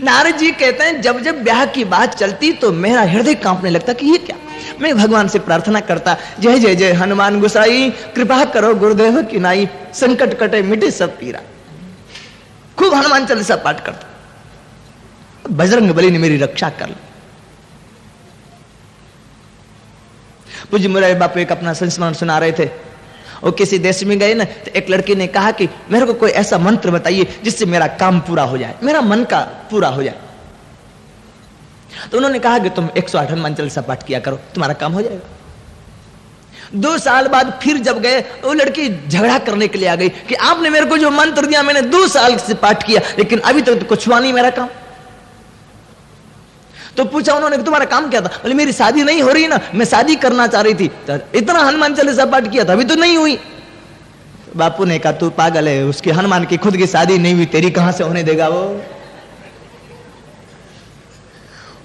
नारद जी कहते हैं जब जब ब्याह की बात चलती तो मेरा हृदय कांपने लगता कि ये क्या। मैं भगवान से प्रार्थना करता, जय जय जय हनुमान गोसाई, कृपा करो गुरुदेव की नाई, संकट कटे मिटे सब पीरा। खूब हनुमान चालीसा पाठ करता, बजरंग बली ने मेरी रक्षा कर ली। पूज्य मुरारी बापू एक अपना संस्मरण सुना रहे थे। वो किसी देश में गए ना, तो एक लड़की ने कहा कि मेरे को कोई ऐसा मंत्र बताइए जिससे मेरा काम पूरा हो जाए, मेरा मन का पूरा हो जाए। तो उन्होंने कहा कि तुम 108 हनुमान चालीसा पाठ किया करो, तुम्हारा काम हो जाएगा। 2 साल बाद फिर जब गए, वो लड़की झगड़ा करने के लिए आ गई कि आपने मेरे को जो मंत्र दिया मैंने 2 साल से पाठ किया, लेकिन अभी तक तो कुछ हुआ नहीं मेरा काम। तो पूछा उन्होंने तुम्हारा काम क्या था? बोले मेरी शादी नहीं हो रही ना, मैं शादी करना चाह रही थी, तो इतना हनुमान चालीसा पाठ किया था, अभी तो नहीं हुई। बापू ने कहा तू पागल है, उसकी हनुमान की खुद की शादी नहीं हुई, तेरी कहां से होने देगा वो?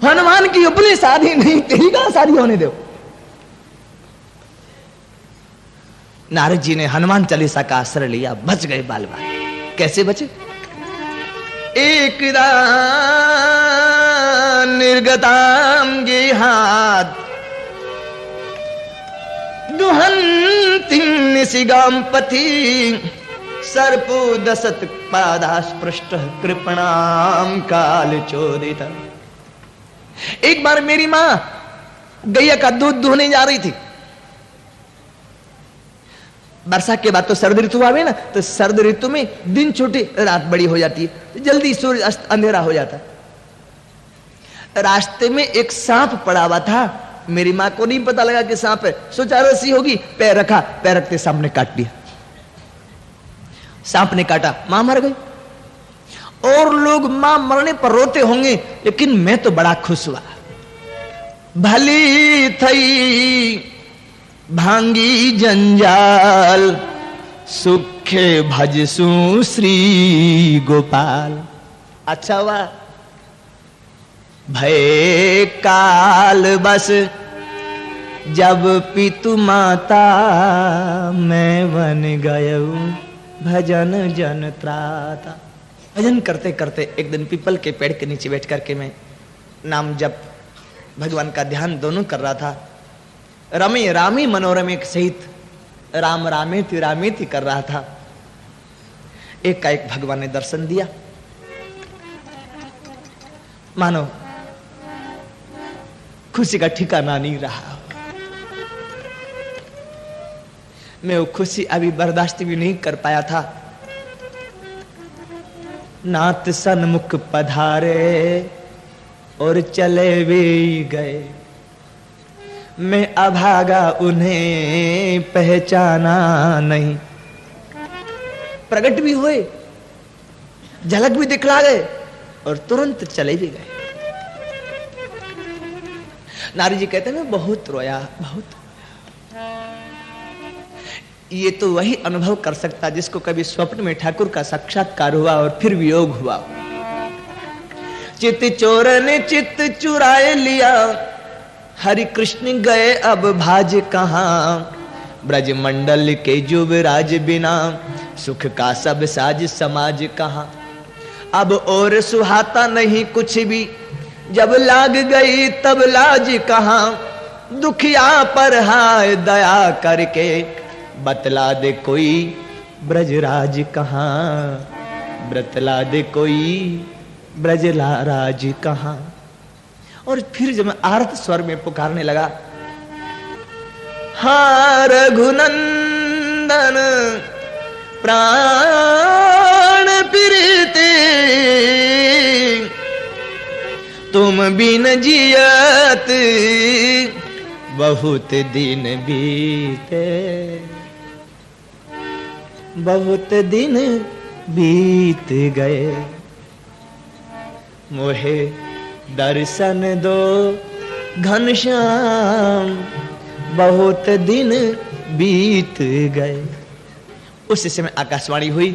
हनुमान की अपनी शादी नहीं, तेरी कहां शादी होने दो? नारद जी ने हनुमान चालीसा का आश्रय लिया, बच गए बाल बाल। कैसे बचे? एक निर्गताम गेहात दुहंति निशिगाम पथि सर्पो दशत पादास्पृष्ट कृपणाम काल चोदित। एक बार मेरी मां गैया का दूध दुहने जा रही थी। वर्षा के बाद तो सर्द ऋतु आवे ना, तो सर्द ऋतु में दिन छोटे रात बड़ी हो जाती है, तो जल्दी सूर्य अस्त अंधेरा हो जाता है। रास्ते में एक सांप पड़ा हुआ था, मेरी मां को नहीं पता लगा कि सांप है, सोचा रस्सी होगी, पैर रखा, पैर रखते सांप ने काट दिया। सांप ने काटा, मां मर गई। और लोग मां मरने पर रोते होंगे, लेकिन मैं तो बड़ा खुश हुआ। भली थई भांगी जंजाल सुखे भजसु श्री गोपाल। अच्छा हुआ भय काल बस जब पितु माता मैं बन गयऊ भजन जन त्राता। भजन करते करते एक दिन पीपल के पेड़ के नीचे बैठ करके मैं नाम जप भगवान का ध्यान दोनों कर रहा था। रमे रामी मनोरमे सहित राम रामेति रामेति कर रहा था। एक का एक भगवान ने दर्शन दिया, मानो खुशी का ठिकाना नहीं रहा। मैं वो खुशी अभी बर्दाश्त भी नहीं कर पाया था। नाथ सन्मुख पधारे और चले भी गए, मैं अभागा उन्हें पहचाना नहीं। प्रकट भी हुए, झलक भी दिखला गए और तुरंत चले भी गए। नारद जी कहते हैं मैं बहुत रोया, बहुत रोया। ये तो वही अनुभव कर सकता जिसको कभी स्वप्न में ठाकुर का साक्षात्कार हुआ और फिर वियोग हुआ। चित चोर ने चित चुराए लिया, हरि कृष्ण गए अब भाज कहाँ। ब्रज मंडल के युवराज बिना सुख का सब साज समाज कहाँ। अब और सुहाता नहीं कुछ भी, जब लाग गई तब लाज कहाँ। दुखिया पर हाय दया करके बतला दे कोई ब्रजराज कहाँ। बतला दे कोई ब्रजराज कहाँ। और फिर जब मैं आर्त स्वर में पुकारने लगा, हाँ रघुनंदन प्राण प्रीति तुम बिन जियत बहुत दिन बीते। बहुत दिन बीत गए, मोहे दर्शन दो घनश्याम बहुत दिन बीत गए। उस समय आकाशवाणी हुई,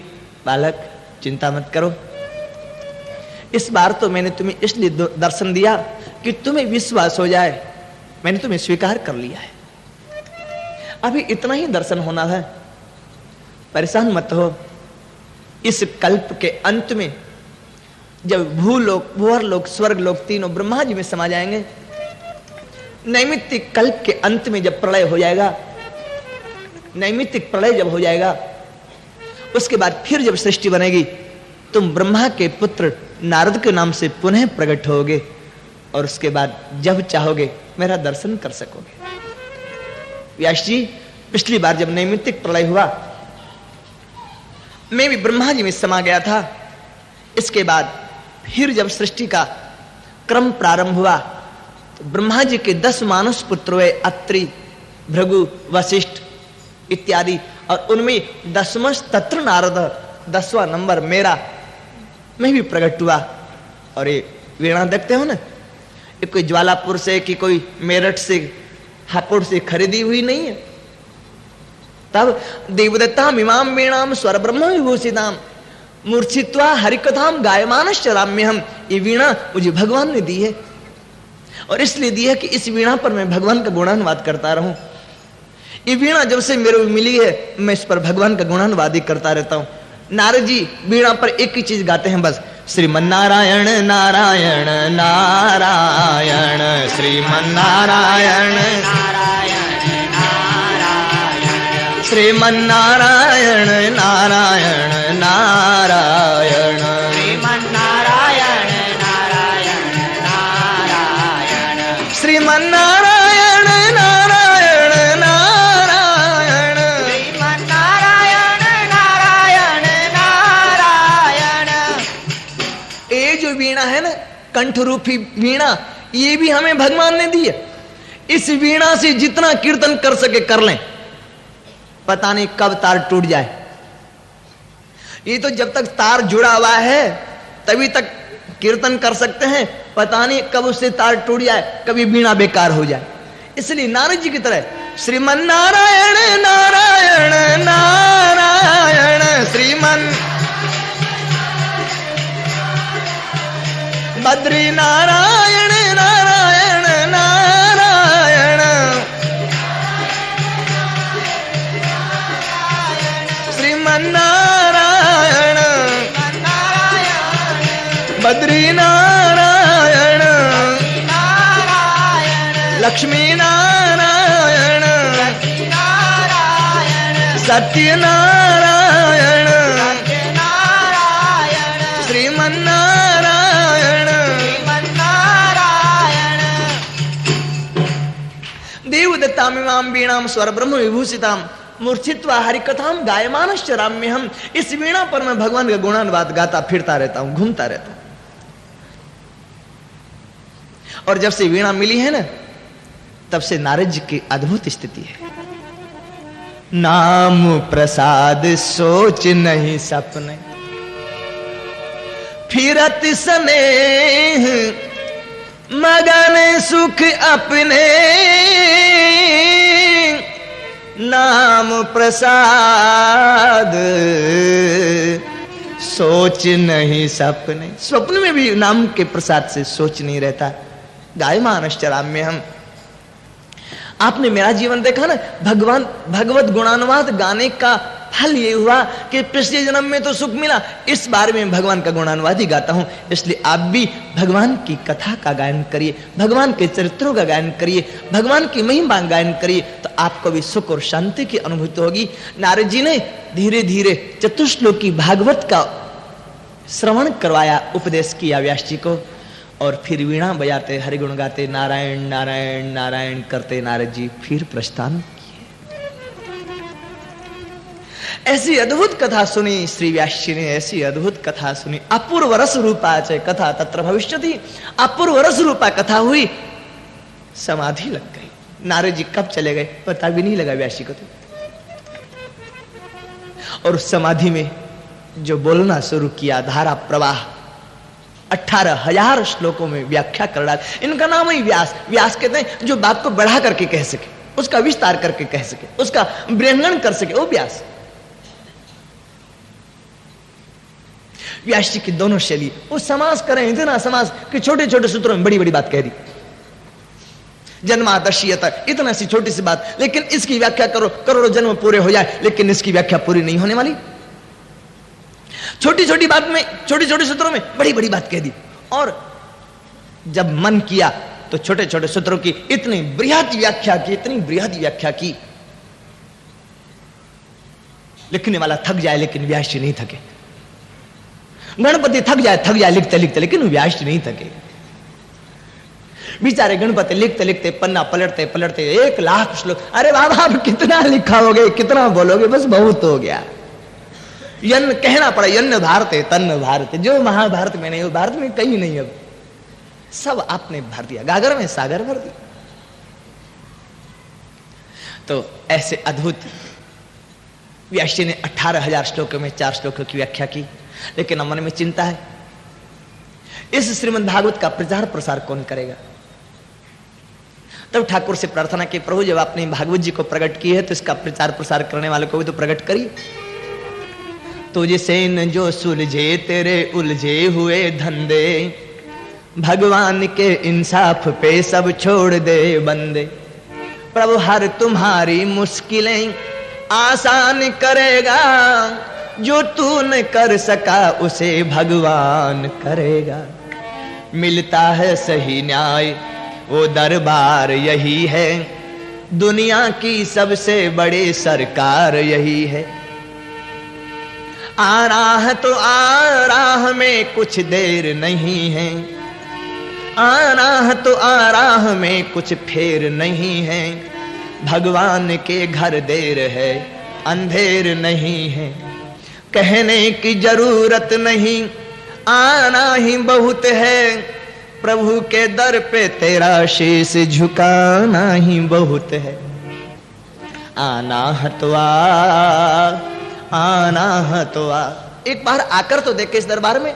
बालक चिंता मत करो, इस बार तो मैंने तुम्हें इसलिए दर्शन दिया कि तुम्हें विश्वास हो जाए, मैंने तुम्हें स्वीकार कर लिया है। अभी इतना ही दर्शन होना है, परेशान मत हो। इस कल्प के अंत में जब भूलोक, भूवर्लोक, स्वर्ग लोक तीनों ब्रह्मा जी में समा जाएंगे, नैमित्तिक कल्प के अंत में जब प्रलय हो जाएगा, नैमित्तिक प्रलय जब हो जाएगा, उसके बाद फिर जब सृष्टि बनेगी, तुम ब्रह्मा के पुत्र नारद के नाम से पुनः प्रकट होगे और उसके बाद जब चाहोगे मेरा दर्शन कर सकोगे। व्यास जी, पिछली बार जब नैमित्तिक प्रलय हुआ, मैं भी ब्रह्मा जी में समा गया था। इसके बाद फिर जब सृष्टि का क्रम प्रारंभ हुआ तो ब्रह्मा जी के 10 मानस पुत्र हुए, अत्रि, भृगु, वशिष्ठ इत्यादि, और उनमें 10वां तत्र नारद, 10वां नंबर मेरा, मैं भी प्रकट हुआ। और ये वीणा देखते हो ना, ये कोई ज्वालापुर से कि कोई मेरठ से, हापुड़ से खरीदी हुई नहीं है। तब देवदत्ताम इमाम वीणाम स्वर ब्रह्म विभूषिताम मूर्छित्वा हरिकथाम गायमानश्च राम्यहम, ये वीणा मुझे भगवान ने दी है, और इसलिए दी है कि इस वीणा पर मैं भगवान का गुणानुवाद करता रहूं। ये वीणा जब से मेरे को मिली है, मैं इस पर भगवान का गुणानुवाद ही करता रहता हूं। नारद जी वीणा पर एक ही चीज गाते हैं बस, श्रीमन्नारायण नारायण नारायण, श्रीमन्नारायण श्रीमन्नारायण नारायण नारायण, श्रीमन्नारायण नारायण नारायण, श्रीमन्नारायण नारायण नारायण, श्रीमन्नारायण नारायण नारायण। ये जो वीणा है ना, कंठ रूपी वीणा, ये भी हमें भगवान ने दी है। इस वीणा से जितना कीर्तन कर सके कर लें, पता नहीं कब तार टूट जाए। ये तो जब तक तार जुड़ा हुआ है तभी तक कीर्तन कर सकते हैं, पता नहीं कब उससे तार टूट जाए, कभी वीणा बेकार हो जाए। इसलिए नारद जी की तरह श्रीमन्नारायण नारायण नारायण, श्रीमन बद्री नारायण नारायण नारायण, श्रीमन्नारायण बद्री नारायण, लक्ष्मी नारायण सत्य नारायण, श्रीमन्नारायण देवदत्तामिमां वीणां स्वर ब्रह्म विभूषितां मूर्छित्वा हरिकथाम गायमानश्च राम्यहम। इस वीणा पर मैं भगवान का गुणानुवाद गाता फिरता रहता हूं, घूमता रहता हूं। और जब से वीणा मिली है ना, तब से नारद जी की अद्भुत स्थिति है। नाम प्रसाद सोच नहीं सपने, फिरत स्नेह मगन सुख अपने, नाम प्रसाद सोच नहीं सपने। स्वप्न में भी नाम के प्रसाद से सोच नहीं रहता। गायमानश्च राम्यहम। आपने मेरा जीवन देखा ना, भगवान भगवत गुणानुवाद गाने का फल ये हुआ कि पिछले जन्म में तो सुख मिला, इस बार में भगवान का गुणानुवाद ही गाता हूं। इसलिए आप भी भगवान की कथा का गायन करिए, भगवान के चरित्रों का गायन करिए, भगवान की महिमा गायन करिए, तो आपको भी सुख और शांति की अनुभूति होगी। नारद जी ने धीरे धीरे चतुश्लोकी भागवत का श्रवण करवाया, उपदेश किया व्यास जी को, और फिर वीणा बजाते हरिगुण गाते नारायण नारायण नारायण करते नारद जी फिर प्रस्थान किए। ऐसी अद्भुत कथा सुनी श्री व्यास जी ने, ऐसी अद्भुत कथा सुनी। अपूर्व रस रूपा च कथा तत्र भविष्यति। अपूर्व रस रूपा कथा हुई, समाधि लग गई। नारद जी कब चले गए पता भी नहीं लगा व्यास जी को तो। और उस समाधि में जो बोलना शुरू किया, धारा प्रवाह 18,000 श्लोकों में व्याख्या कर डाल। इनका नाम ही व्यास। व्यास कहते हैं जो बात को बढ़ा करके कह सके, उसका विस्तार करके कह सके, उसका बृहंगन कर सके, वो व्यास। व्यास जी की दोनों शैली, वो समास करें इतना समास कि छोटे छोटे सूत्रों में बड़ी बड़ी बात कह दी। जन्मादर्शीयता, इतना सी छोटी सी बात, लेकिन इसकी व्याख्या करो, करोड़ों जन्म पूरे हो जाए, लेकिन इसकी व्याख्या पूरी नहीं होने वाली। छोटी छोटी बात में, छोटे छोटे सूत्रों में बड़ी बड़ी बात कह दी, और जब मन किया तो छोटे छोटे सूत्रों की इतनी बृहद व्याख्या की, इतनी बृहद व्याख्या की। लिखने वाला थक जाए लेकिन व्यास जी नहीं थके। गणपति थक जाए लिखते लिखते, लेकिन व्यास जी नहीं थके। बेचारे गणपति लिखते लिखते पन्ना पलटते पलटते 1,00,000 श्लोक। अरे बाबा आप कितना लिखाओगे, कितना बोलोगे, बस बहुत हो गया। यन्न कहना पड़ा, यन्न भारत है तन्न भारत। जो महाभारत में नहीं, वो भारत में कहीं नहीं, अब सब आपने भर दिया, गागर में सागर भर दिया। तो ऐसे अद्भुत व्यास जी ने 18,000 श्लोकों में 4 श्लोकों की व्याख्या की। लेकिन मन में चिंता है, इस श्रीमद् भागवत का प्रचार प्रसार कौन करेगा? तब ठाकुर से प्रार्थना की, प्रभु जब आपने भागवत जी को प्रकट की है तो इसका प्रचार प्रसार करने वालों को भी तो प्रकट करिए। तुझसे न जो सुलझे तेरे उलझे हुए धंधे, भगवान के इंसाफ पे सब छोड़ दे बंदे। प्रभु हर तुम्हारी मुश्किलें आसान करेगा, जो तू न कर सका उसे भगवान करेगा। मिलता है सही न्याय वो दरबार यही है, दुनिया की सबसे बड़ी सरकार यही है। आ राह तो आ राह में कुछ देर नहीं है, आ राह तो आ राह में कुछ फेर नहीं है। भगवान के घर देर है अंधेर नहीं है, कहने की जरूरत नहीं आना ही बहुत है। प्रभु के दर पे तेरा शीश झुकाना ही बहुत है। आना है तो आ, आना है तो आ। एक बार आकर तो देखे इस दरबार में,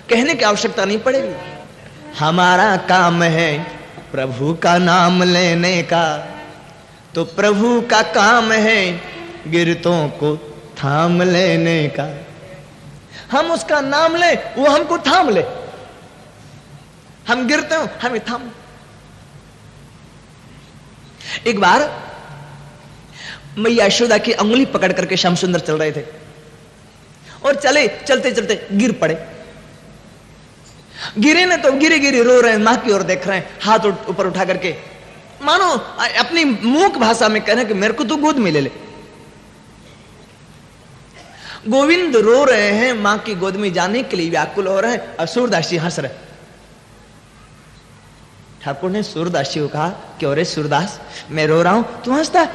कहने की आवश्यकता नहीं पड़ेगी। हमारा काम है प्रभु का नाम लेने का, तो प्रभु का काम है गिरतों को थाम लेने का। हम उसका नाम ले, वो हमको थाम ले। हम गिरते हो, हमें थाम। एक बार मैया यशोदा की अंगुली पकड़ करके श्याम सुंदर चल रहे थे, और चले चलते चलते गिर पड़े। गिरे ने तो गिरे गिरे रो रहे हैं, मां की ओर देख रहे हैं, हाथ ऊपर उठा करके, मानो अपनी मूक भाषा में कह रहे हैं कि मेरे को तो गोद में ले ले। गोविंद रो रहे हैं, मां की गोद में जाने के लिए व्याकुल हो रहे हैं, और सूरदास जी हंस रहे। ठाकुर ने सूरदास जी को कहा, क्यों रे सूरदास, मैं रो रहा हूं तू हंसता?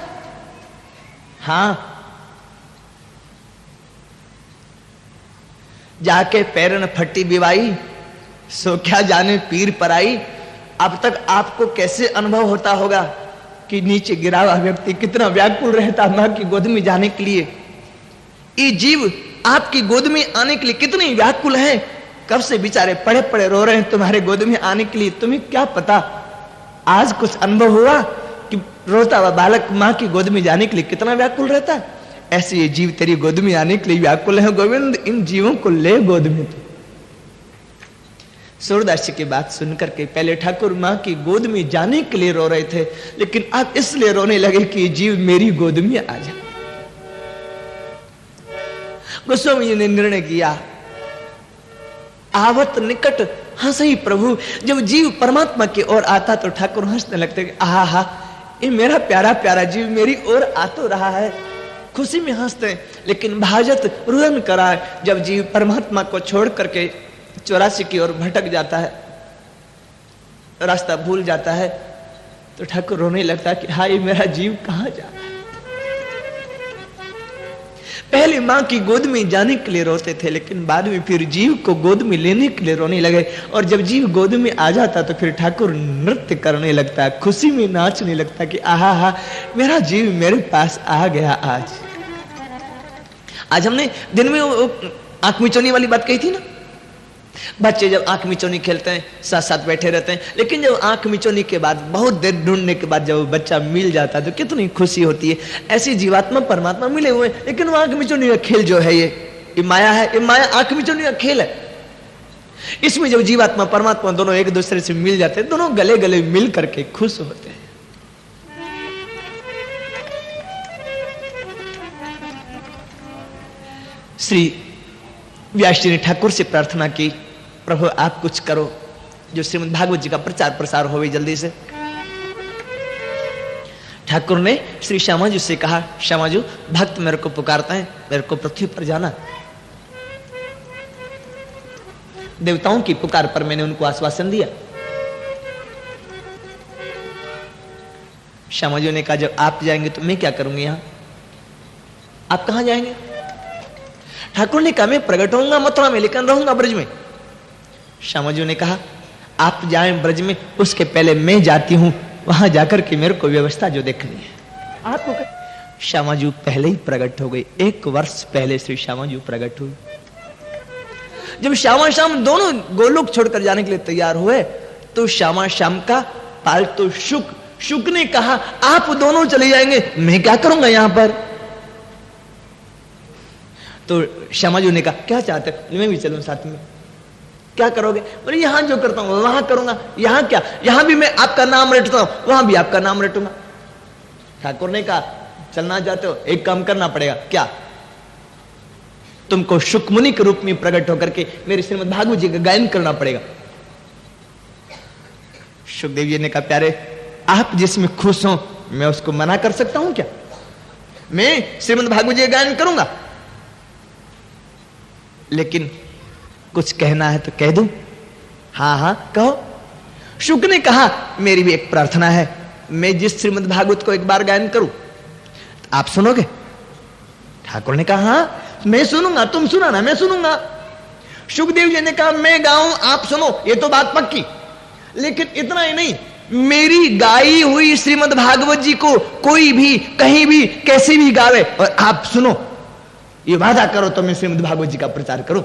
हां, जाके पैरन फट्टी बिवाई, सो क्या जाने पीर पर आई। अब तक आपको कैसे अनुभव होता होगा कि नीचे गिरा हुआ व्यक्ति कितना व्याकुल रहता मां की गोद में जाने के लिए। ये जीव आपकी गोद में आने के लिए कितनी व्याकुल है। कब से बेचारे पड़े पड़े रो रहे हैं तुम्हारे गोद में आने के लिए। तुम्हें क्या पता, आज कुछ अनुभव हुआ कि रोता हुआ बालक मां की गोद में जाने के लिए कितना व्याकुल रहता है। ऐसे ये जीव तेरी गोद में आने के लिए व्याकुल है। गोविंद इन जीवों को ले गोद में। सूरदास जी की बात सुनकर के पहले ठाकुर मां की गोद में जाने के लिए रो रहे थे, लेकिन अब इसलिए रोने लगे कि जीव मेरी गोद में आ जाए। गोस्वामी जी ने निर्णय किया, आवत निकट हंसई प्रभु। जब जीव परमात्मा की ओर आता तो ठाकुर हंसने लगते, आहा हा, ये मेरा प्यारा प्यारा जीव मेरी ओर आ तो रहा है। खुशी में हंसते हैं, लेकिन भाजत रुदन कराए जब जीव परमात्मा को छोड़ करके 84 की ओर भटक जाता है, रास्ता भूल जाता है, तो ठाकुर रोने लगता है कि हाय मेरा जीव कहां जा रहा है। पहले मां की गोद में जाने के लिए रोते थे, लेकिन बाद में फिर जीव को गोद में लेने के लिए रोने लगे। और जब जीव गोद में आ जाता तो फिर ठाकुर नृत्य करने लगता है, खुशी में नाचने लगता कि आहा हा, मेरा जीव मेरे पास आ गया। आज हमने दिन में आंख मिचौनी वाली बात कही थी ना। बच्चे जब आंख मिचौनी खेलते हैं, साथ साथ बैठे रहते हैं, लेकिन जब आंख मिचौनी के बाद बहुत देर ढूंढने के बाद जब बच्चा मिल जाता है तो कितनी खुशी होती है। ऐसी जीवात्मा परमात्मा मिले हुए, लेकिन वो आंख मिचौनी का खेल जो है ये माया है। ये माया आंख मिचौनी का खेल है। इसमें जब जीवात्मा परमात्मा दोनों एक दूसरे से मिल जाते हैं, दोनों गले गले मिल करके खुश होते हैं। श्री व्यास जी ने ठाकुर से प्रार्थना की, प्रभु आप कुछ करो जो श्रीमद् भागवत जी का प्रचार प्रसार हो जल्दी से। ठाकुर ने श्री श्यामाजू से कहा, श्यामाजू भक्त मेरे को पुकारता है, मेरे को पृथ्वी पर जाना। देवताओं की पुकार पर मैंने उनको आश्वासन दिया। श्यामाजू ने कहा जब आप जाएंगे तो मैं क्या करूंगी, यहां आप कहां जाएंगे? ठाकुर ने कहा मैं प्रकट होऊंगा मथुरा में, लेकिन रहूंगा ब्रज में। श्यामाजू ने कहा आप जाएं ब्रज में, उसके पहले मैं जाती हूं, वहां जाकर के मेरे को व्यवस्था जो देखनी है आपको। श्यामाजू पहले ही प्रकट हो गई, 1 वर्ष पहले श्री श्यामाजू प्रकट हुई। जब श्यामा श्याम दोनों गोलोक छोड़कर जाने के लिए तैयार हुए तो श्यामा श्याम का पालतू शुक ने कहा आप दोनों चले जाएंगे, मैं क्या करूंगा यहां पर? तो श्यामाजू ने कहा क्या चाहते हो, मैं भी चलूं साथ में। क्या करोगे? बोले यहां जो करता हूं वहां करूंगा। यहां क्या, यहां भी मैं आपका नाम रटता हूं, वहां भी आपका नाम रटूंगा। ठाकुर ने कहा चलना चाहते हो, एक काम करना पड़ेगा। क्या? तुमको शुक मुनि के रूप में प्रकट होकर के मेरे श्रीमद् भागवत जी का गायन करना पड़ेगा। सुखदेव जी ने कहा प्यारे आप जिसमें खुश हो मैं उसको मना कर सकता हूं क्या? मैं श्रीमद् भागवत जी का गायन करूंगा, लेकिन कुछ कहना है तो कह दूं। हाँ हाँ कहो। शुक ने कहा मेरी भी एक प्रार्थना है, मैं जिस श्रीमद् भागवत को एक बार गायन करूं आप सुनोगे? ठाकुर ने कहा हाँ मैं सुनूंगा, तुम सुनाना मैं सुनूंगा। सुखदेव जी ने कहा मैं गाऊं आप सुनो, ये तो बात पक्की, लेकिन इतना ही नहीं, मेरी गाई हुई श्रीमद् भागवत जी को कोई भी कहीं भी कैसे भी गावे और आप सुनो, ये वादा करो तो मैं श्रीमद् भागवत जी का प्रचार करूं।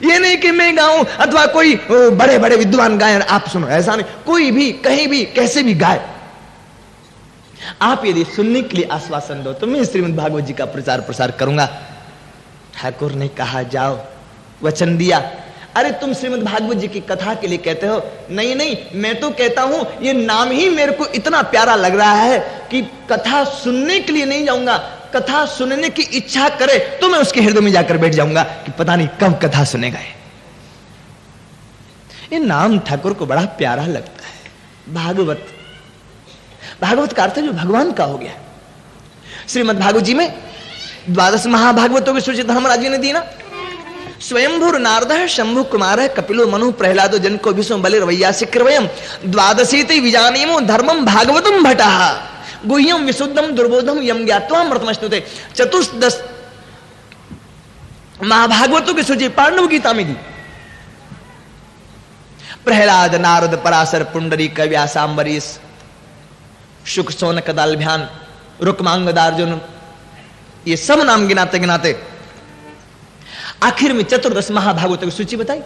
ये नहीं कि मैं गाऊं अथवा कोई बड़े बड़े विद्वान गायन आप सुनो, ऐसा नहीं, कोई भी कहीं भी कैसे भी गाए। आप यदि सुनने के लिए आश्वासन दो तो मैं श्रीमद् भागवत जी का प्रचार प्रसार करूंगा। ठाकुर ने कहा जाओ, वचन दिया। अरे तुम श्रीमद् भागवत जी की कथा के लिए कहते हो? नहीं नहीं, मैं तो कहता हूं ये नाम ही मेरे को इतना प्यारा लग रहा है कि कथा सुनने के लिए नहीं जाऊंगा, कथा सुनने की इच्छा करे तो मैं उसके हृदय में जाकर बैठ जाऊंगा कि पता नहीं कब कथा सुनेगा। ये नाम ठाकुर को बड़ा प्यारा लगता है। भागवत, भागवत का अर्थ जो भगवान का हो गया। श्रीमद् भागवत जी में 12 महाभागवतों की सूची धर्मराज जी ने दी ना। स्वयंभुर नारदः शंभु कुमारः कपिलो मनु प्रहलादो जनको विष्णु बलिर्वैयासि कृवयम् द्वादशीति विजानीमो धर्मं भागवतम भटः गुह्यम विशुद्धम दुर्बोधम यम ज्ञात्वा अमृतमश्नुते। 14 महाभागवतों की सूची पांडव गीता में दी। प्रहलाद नारद पराशर पुंडरीक व्यास अम्बरीश शुक सौनक दालभ्यान रुक्मांगद अर्जुन, ये सब नाम गिनाते गिनाते आखिर में 14 महाभागवतों की सूची बताई।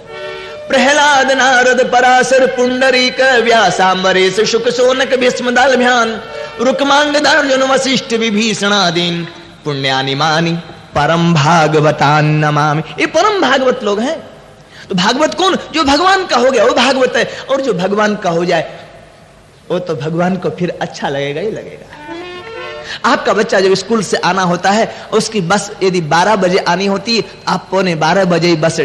प्रहलाद नारद पराशर पुंडरीक व्यास अम्बरीश शुक सौनक भीष्म दालभ्यान रुक्मांगद अर्जुन वशिष्ठ विभीषणादीन पुण्यानि मानि परम भागवतान नमामि। ये परम भागवत लोग हैं। तो भागवत कौन? जो भगवान का हो गया वो भागवत है, और जो भगवान का हो जाए वो तो भगवान को फिर अच्छा लगेगा ही लगेगा। आपका बच्चा जब स्कूल से आना होता है, उसकी बस यदि 12 बजे आनी होती है, आप 11:15 बजे ही बस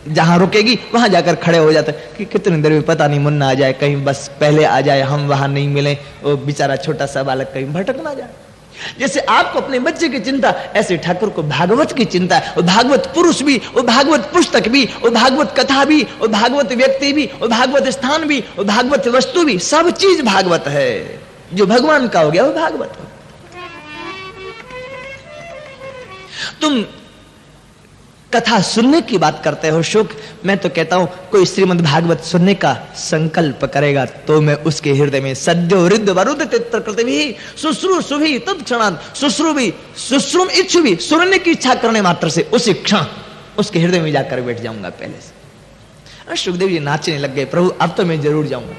जहां रुकेगी वहां जाकर खड़े हो जाते हैं कि कितनी देर में पता नहीं मुन्ना आ जाए, कहीं बस पहले आ जाए, हम वहां नहीं मिले, वो बेचारा छोटा सा बालक कहीं भटक ना जाए। जैसे आपको अपने बच्चे की चिंता, ऐसे ठाकुर को भागवत की चिंता है। वो भागवत पुरुष भी, वो भागवत पुस्तक भी, वो भागवत कथा भी, वो भागवत व्यक्ति भी, वो भागवत स्थान भी, वो भागवत वस्तु भी, सब चीज भागवत है। जो भगवान का हो गया वो भागवत है। तुम कथा सुनने की बात करते हो शुक, मैं तो कहता हूं कोई श्रीमद् भागवत सुनने का संकल्प करेगा तो मैं उसके हृदय में सद्यो हृद वरुद तित्रकृति भी शुश्रूषु भी तत्क्षणात् शुश्रुम इच्छु भी, सुनने की इच्छा करने मात्र से उसी क्षण उसके हृदय में जाकर बैठ जाऊंगा पहले से। सुखदेव जी नाचने लग गए, प्रभु अब तो मैं जरूर जाऊंगा।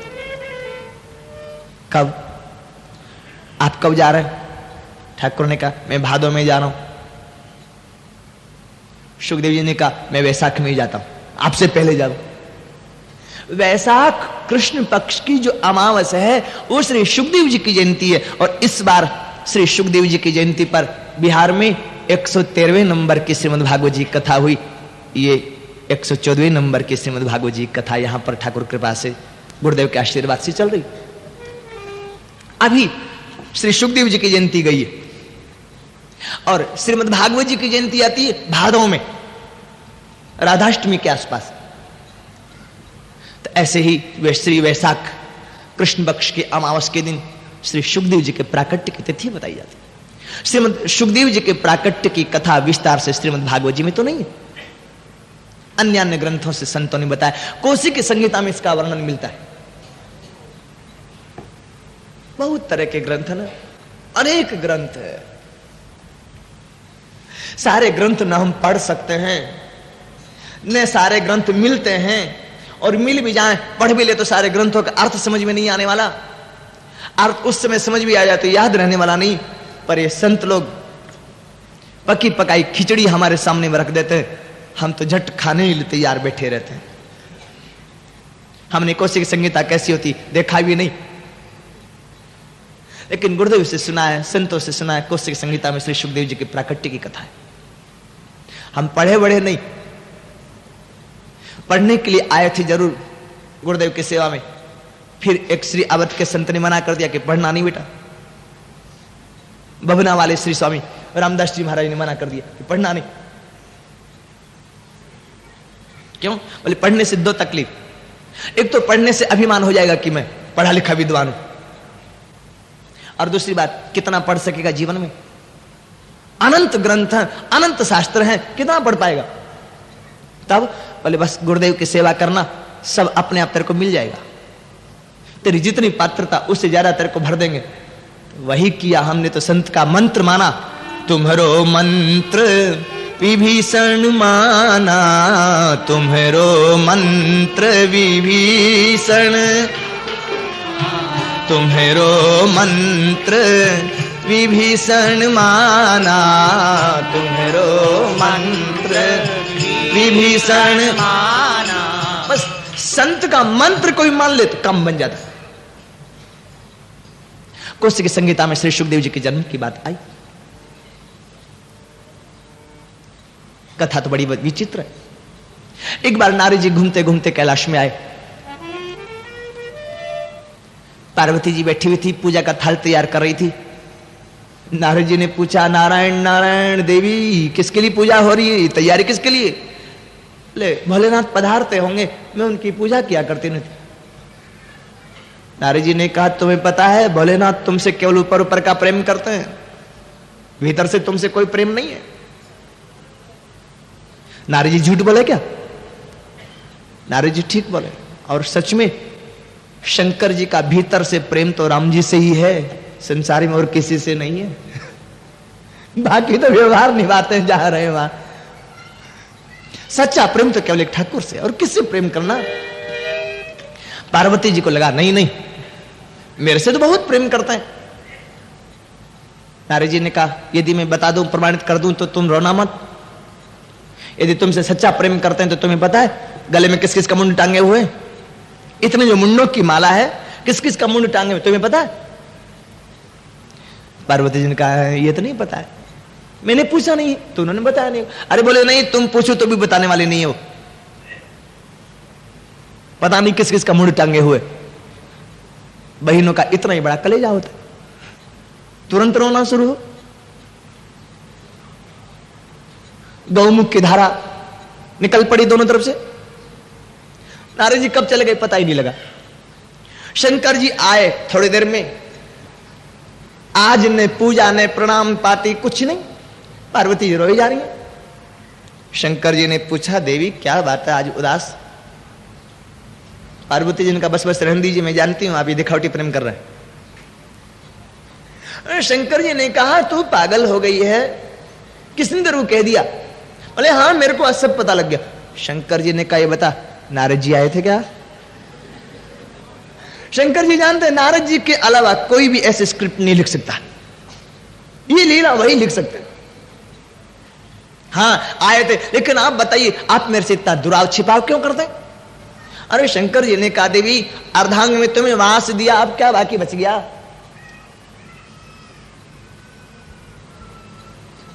कब? आप कब जा रहे हैं? ठाकुर ने कहा मैं भादो में जा रहा हूं। सुखदेव जी ने कहा मैं वैशाख में ही जाता हूं, आपसे पहले जाऊं। वैशाख कृष्ण पक्ष की जो अमावस है वो श्री सुखदेव जी की जयंती है, और इस बार श्री सुखदेव जी की जयंती पर बिहार में 113वें नंबर की श्रीमद् भागवत जी कथा हुई, ये 114वें नंबर की श्रीमद् भागवत जी कथा यहां पर ठाकुर कृपा से गुरुदेव के आशीर्वाद से चल रही। अभी श्री सुखदेव जी की जयंती गई है और श्रीमद् भागवत जी की जयंती आती है भादों में, राधाष्टमी के आसपास। तो ऐसे ही श्री वैशाख कृष्ण पक्ष के अमावस के दिन श्री सुखदेव जी के प्राकट्य की तिथि बताई जाती है। श्रीमद् सुखदेव जी के प्राकट्य की कथा विस्तार से श्रीमद् भागवत जी में तो नहीं है, अन्य अन्य ग्रंथों से संतों ने बताया। कौशिक की संहिता में इसका वर्णन मिलता है। बहुत तरह के ग्रंथ है ना, अनेक ग्रंथ है। सारे ग्रंथ न हम पढ़ सकते हैं, न सारे ग्रंथ मिलते हैं, और मिल भी जाएं, पढ़ भी ले तो सारे ग्रंथों का अर्थ समझ में नहीं आने वाला। अर्थ उस समय समझ भी आ जाए तो याद रहने वाला नहीं। पर ये संत लोग पकी पकाई खिचड़ी हमारे सामने में रख देते हैं, हम तो झट खाने ही तैयार बैठे रहते हैं। हमने कौशिक संहिता कैसी होती देखा भी नहीं, लेकिन गुरुदेव से सुना है, संतों से सुना है, कौशिक संहिता में श्री सुखदेव जी की प्राकट्य की कथा है। हम पढ़े बढ़े नहीं, पढ़ने के लिए आए थे जरूर गुरुदेव की सेवा में। फिर एक श्री अवध के संत ने मना कर दिया कि पढ़ना नहीं बेटा। बभना वाले श्री स्वामी रामदास जी महाराज ने मना कर दिया कि पढ़ना नहीं। क्यों? बोले पढ़ने से दो तकलीफ, एक तो पढ़ने से अभिमान हो जाएगा कि मैं पढ़ा लिखा विद्वान हूं, और दूसरी बात कितना पढ़ सकेगा जीवन में। अनंत ग्रंथ हैं, अनंत शास्त्र हैं, कितना पढ़ पाएगा। तब बोले बस गुरुदेव की सेवा करना, सब अपने आप तेरे को मिल जाएगा, तेरी जितनी पात्रता उससे ज्यादा तेरे को भर देंगे। तो वही किया हमने, तो संत का मंत्र माना, तुम्हारो मंत्र विभीषण माना, तुम्हारो मंत्र विभीषण, तुम्हारो मंत्र विभीषण माना, तुम्हारो मंत्र विभीषण माना। बस संत का मंत्र कोई मान ले तो काम बन जाता। कौशिक संहिता में श्री सुखदेव जी के जन्म की बात आई। कथा तो बड़ी विचित्र है। एक बार नारद जी घूमते घूमते कैलाश में आए। पार्वती जी बैठी हुई थी, पूजा का थाल तैयार कर रही थी। नारद जी ने पूछा, नारायण नारायण देवी किसके लिए पूजा हो रही है, तैयारी किसके लिए? ले भोलेनाथ पधारते होंगे, मैं उनकी पूजा किया करती नहीं थी। नारद जी ने कहा, तुम्हें पता है भोलेनाथ तुमसे केवल ऊपर ऊपर का प्रेम करते हैं, भीतर से तुमसे कोई प्रेम नहीं है। नारद जी झूठ बोले क्या? नारद जी ठीक बोले। और सच में शंकर जी का भीतर से प्रेम तो राम जी से ही है, संसारी में और किसी से नहीं है। बाकी तो व्यवहार निभाते हैं जहां रहे वहां। सच्चा प्रेम तो केवल एक ठाकुर से, और किससे प्रेम करना। पार्वती जी को लगा नहीं नहीं, मेरे से तो बहुत प्रेम करता है। नारद जी ने कहा, यदि मैं बता दूं, प्रमाणित कर दूं तो तुम रोना मत। यदि तुमसे सच्चा प्रेम करते हैं तो तुम्हें पता है गले में किस किस का मुंड टांगे हुए, इतने जो मुंडों की माला है, किस किस का मुंड टांगे हुए तुम्हें पता है? पार्वती जी ने कहा, ये तो नहीं पता है, मैंने पूछा नहीं तो उन्होंने बताया नहीं। अरे बोले नहीं, तुम पूछो तो भी बताने वाले नहीं हो, पता नहीं किस किस का मुंड टांगे हुए। बहनों का इतना ही बड़ा कलेजा होता है, तुरंत रोना शुरू हो। गौमुख की धारा निकल पड़ी दोनों तरफ से। नारद जी कब चले गए पता ही नहीं लगा। शंकर जी आए थोड़ी देर में, आज ने पूजा ने प्रणाम पाती कुछ नहीं, पार्वती जी रोई जा रही है। शंकर जी ने पूछा, देवी क्या बात है आज उदास? पार्वती जी ने कहा, बस बस रहने दीजिए, मैं जानती हूं आप ये दिखावटी प्रेम कर रहे हैं। शंकर जी ने कहा, तू पागल हो गई है, किसने तेरे को कह दिया? बोले हाँ मेरे को आज सब पता लग गया। शंकर जी ने कहा, ये बता नारद जी आए थे क्या? शंकर जी जानते हैं नारद जी के अलावा कोई भी ऐसे स्क्रिप्ट नहीं लिख सकता, ये लीला वही लिख सकते। हाँ आए थे, लेकिन आप बताइए आप मेरे से इतना दुराव छिपाव क्यों करते? अरे शंकर जी ने कहा, देवी अर्धांग में तुम्हें वास दिया, अब क्या बाकी बच गया?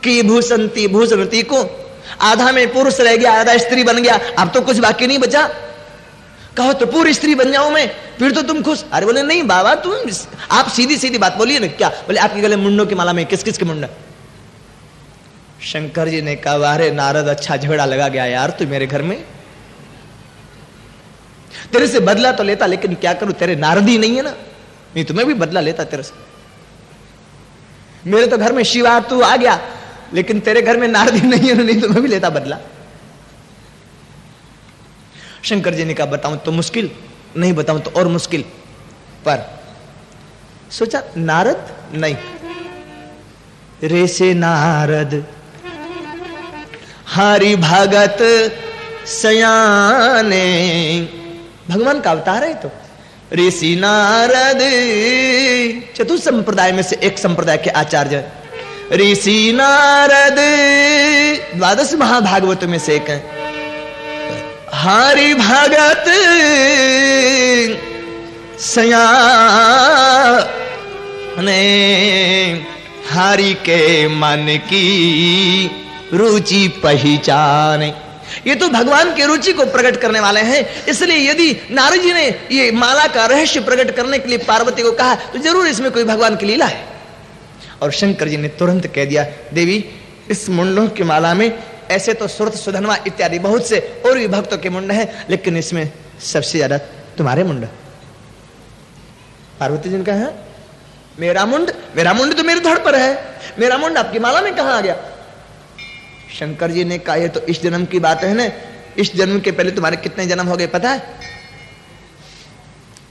कि भूषंती भूषणती को, आधा में पुरुष रह गया, आधा स्त्री बन गया, अब तो कुछ बाकी नहीं बचा। कहो तो पूरी स्त्री बन जाऊं मैं, फिर तो तुम खुश। अरे बोले नहीं बाबा, तुम आप सीधी सीधी बात बोलिए ना। क्या बोले? आपके गले मुंडों की माला में किस किस के मुंडा? शंकर जी ने कहा, अरे नारद, अच्छा झगड़ा लगा गया यार तू मेरे घर में। तेरे से बदला तो लेता, लेकिन क्या करूं, तेरे नारद ही नहीं है ना, नहीं तुम्हें भी बदला लेता तेरे से। मेरे तो घर में शिवा तू आ गया, लेकिन तेरे घर में नारद ही नहीं है, नहीं तुम्हें भी लेता बदला। शंकर जी ने कहा, बताऊं तो मुश्किल, नहीं बताऊं तो और मुश्किल। पर सोचा नारद नहीं, रे से नारद हरि भगत सयाने, भगवान का अवतार है। तो ऋषि नारद चतुर्थ संप्रदाय में से एक संप्रदाय के आचार्य, ऋषि नारद 12 महाभागवत में से एक है। हरि भगत सयाने, हरि के मन की रुचि पहचाने। ये तो भगवान की रुचि को प्रकट करने वाले हैं। इसलिए यदि नारद जी ने ये माला का रहस्य प्रकट करने के लिए पार्वती को कहा, तो जरूर इसमें कोई भगवान की लीला है। और शंकर जी ने तुरंत कह दिया, देवी इस मुंडों की माला में ऐसे तो सुरत सुधनवा इत्यादि बहुत से और भी भक्तों के मुंड हैं, लेकिन इसमें सबसे ज्यादा तुम्हारे मुंड। पार्वती जी ने कहा, मेरा मुंड तो मेरे धड़ पर है, मेरा मुंड आपकी माला में कहां आ गया? शंकर जी ने कहा, ये तो इस जन्म की बात है ना, इस जन्म के पहले तुम्हारे कितने जन्म हो गए पता है?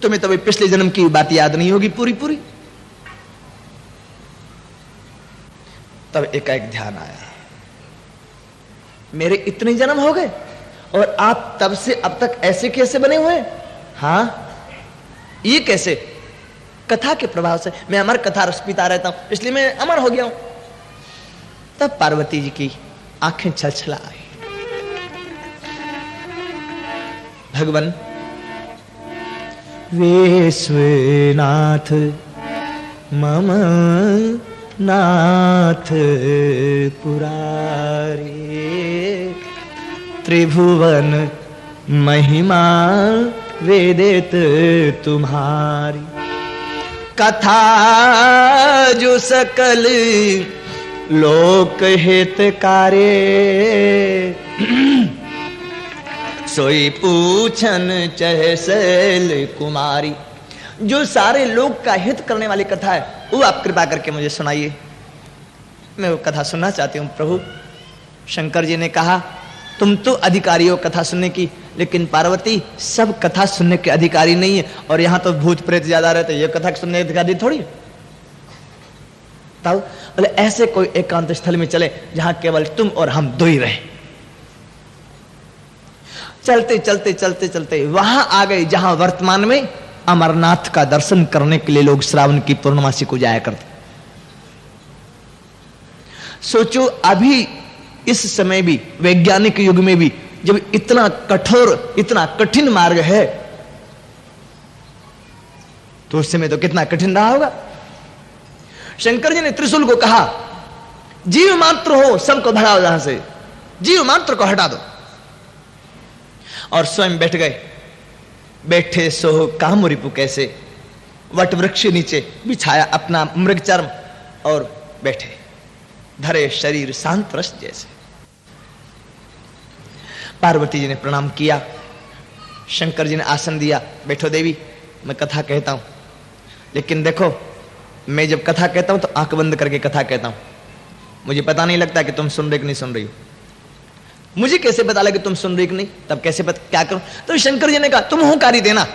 तुम्हें तो पिछले जन्म की बात याद नहीं होगी पूरी पूरी। तब एकाएक ध्यान आया, मेरे इतने जन्म हो गए और आप तब से अब तक ऐसे कैसे बने हुए हैं? हाँ, ये कैसे? कथा के प्रभाव से। मैं अमर कथा रस पीता रहता हूं, इसलिए मैं अमर हो गया हूं। तब पार्वती जी की आंखें छलछला आई। भगवान विश्वनाथ मम नाथ पुरारी, त्रिभुवन महिमा वेदित तुम्हारी, कथा जो सकल लोक हितकारे, सोई पूछन चहसल कुमारी। जो सारे लोक का हित करने वाली कथा है, वो आप कृपा करके मुझे सुनाइए, मैं वो कथा सुनना चाहती हूँ प्रभु। शंकर जी ने कहा, तुम तो अधिकारी हो कथा सुनने की, लेकिन पार्वती सब कथा सुनने के अधिकारी नहीं है, और यहां तो भूत प्रेत ज्यादा रहते, ये कथा सुनने के अधिकारी थोड़ी। तब बोले ऐसे कोई एकांत स्थल में चले जहां केवल तुम और हम दो ही रहे। चलते चलते चलते चलते वहां आ गए जहां वर्तमान में अमरनाथ का दर्शन करने के लिए लोग श्रावण की पूर्णमासी को जाया करते। सोचो अभी इस समय भी, वैज्ञानिक युग में भी, जब इतना कठोर इतना कठिन मार्ग है, तो उस समय तो कितना कठिन रहा होगा। शंकर जी ने त्रिशूल को कहा, जीव मात्र हो सबको भगाओ यहां से, जीव मात्र को हटा दो, और स्वयं बैठ गए। बैठे सो कामु रिपु कैसे, वट वृक्ष नीचे बिछाया अपना मृग चर्म और बैठे, धरे शरीर शांत रस जैसे। पार्वती जी ने प्रणाम किया, शंकर जी ने आसन दिया, बैठो देवी मैं कथा कहता हूं। लेकिन देखो, मैं जब कथा कहता हूं तो आंख बंद करके कथा कहता हूं, मुझे पता नहीं लगता कि तुम सुन रहे कि नहीं सुन रही हो। मुझे कैसे पता लगे तुम सुन रही कि नहीं? तब कैसे क्या करूं? तो शंकर जी ने कहा तुम हुंकारी देना,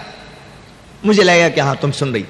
मुझे लगेगा कि हाँ तुम सुन रही।